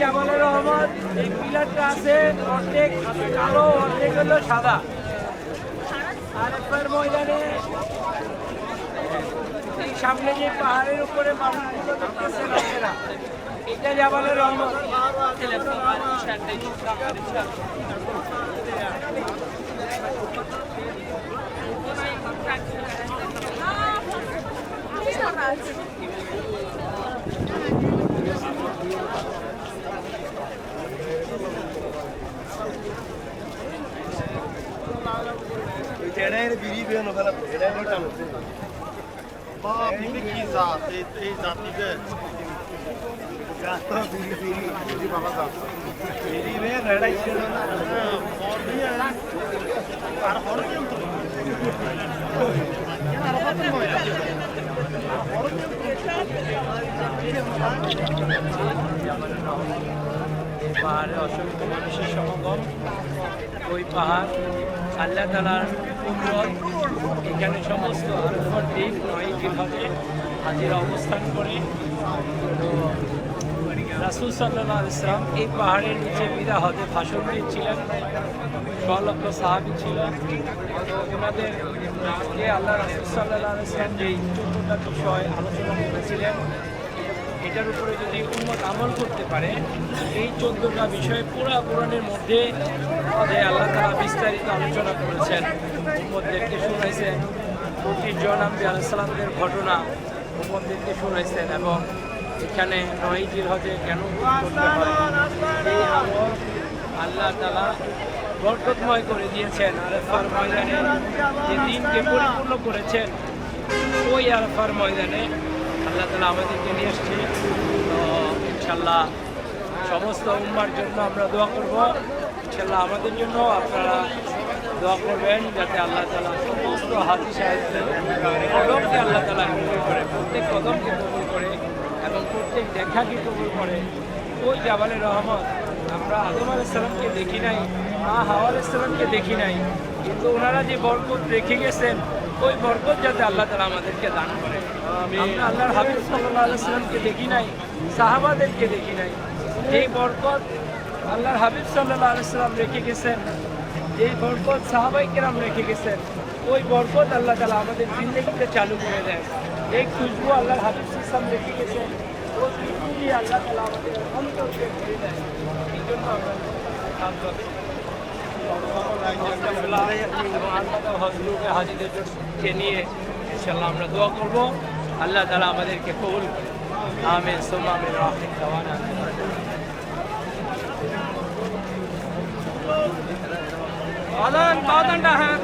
জামালের রহমত এই পিলারটা আছে অর্ধেক কালো অর্ধেক হলো সাদা। আরেকবার ময়দানে এই সামনে যে পাহাড়ের উপরে মানুষগুলো দেখতেছেন আপনারা, এটা জামালের রহমত। কি জাত এই জাতিকে পাহাড়ে অসংখ্য মানুষের সমাগম। ওই পাহাড় আল্লাহ তাআলার কুদরত। এখানে সমস্ত আরফার দিন নয় জিলহজে হাজিরা অবস্থান করে। তো রাসূল সাল্লাল্লাহু আলাইহি ওয়াসাল্লাম এই পাহাড়ের নিচে বিদা হজে ভাষণ দিয়েছিলেন। 6 লক্ষ সাহাবী ছিলেন। ওনাদের আজকে আল্লাহ রাসূল সাল্লাল্লাহু আলাইহি ওয়াসাল্লাম যে 14টা বিষয় আলোচনা করেছিলেন, এটার উপরে যদি উম্মত আমল করতে পারে, এই 14টা বিষয় পুরা কোরআনের মধ্যে যে আল্লাহ তাআলা বিস্তারিত আলোচনা করেছেন, উম্মতদেরকে শুনাইছেন। 25 জন আম্বিয়া আলাইহিস সালামদের ঘটনা উম্মতদেরকে শুনাইছেন এবং এখানে 9 জিলহজে কেন করতে হয় এই আমল আল্লাহ তাআলা বরকতময় করে দিয়েছেন। আরাফার ময়দানে যে দিনকে পরিপূর্ণ করেছেন, ওই আরাফার ময়দানে আল্লাহ তাআলা আমাদেরকে নিয়ে এসছে। তো ইনশাল্লাহ সমস্ত উম্মার জন্য আমরা দোয়া করব। ইনশাল্লাহ আমাদের জন্য আপনারা দোয়া করবেন যাতে আল্লাহ তাআলা সমস্ত হাজি সাহেবদের কদমকে আল্লাহ তাআলা কবুল করে, প্রত্যেক কদমকে কবুল করে এবং প্রত্যেক দেখাকে কবুল করে। ওই জাবালের রহমত আমরা আদম আলাইহিস সালামকে দেখি নাই, মা হাওয়া আলাইহিস সালামকে দেখি নাই, কিন্তু ওনারা যে বরকত রেখে গেছেন, ওই বরকত যাতে আল্লাহ তাআলা আমাদেরকে দান করে। আমরা আল্লাহর হাবিব সাল্লাল্লাহু আলাইহি ওয়াসাল্লামকে দেখি নাই, সাহাবাদেরকে দেখি নাই। এই বরকত আল্লাহর হাবিব সাল্লাল্লাহু আলাইহি ওয়াসাল্লাম রেখে গেছেন, এই বরকত সাহাবায়ে কেরাম রেখে গেছেন, ওই বরকত আল্লাহ তাআলা আমাদের জিন্দেগিতে চালু করে দেন। এই খুশবু আল্লাহর হাবিব সাল্লাল্লাহু আলাইহি ওয়াসাল্লাম রেখে গেছেন, ওই খুশবু দিয়ে আল্লাহ তাআলা আমাদের অন্তরকে ভরে দেন। এই জন্য আমরা কাজ করি এবং আল্লাহ হজরুকে হাজিদেরকে নিয়ে ইনশাআল্লাহ আমরা দোয়া করব। আল্লাহ তাআলা আমাদেরকে কবুল করুন। আমিন সুম্মা আমিন। আখির দাওয়ানা আদান বাদান ডাহান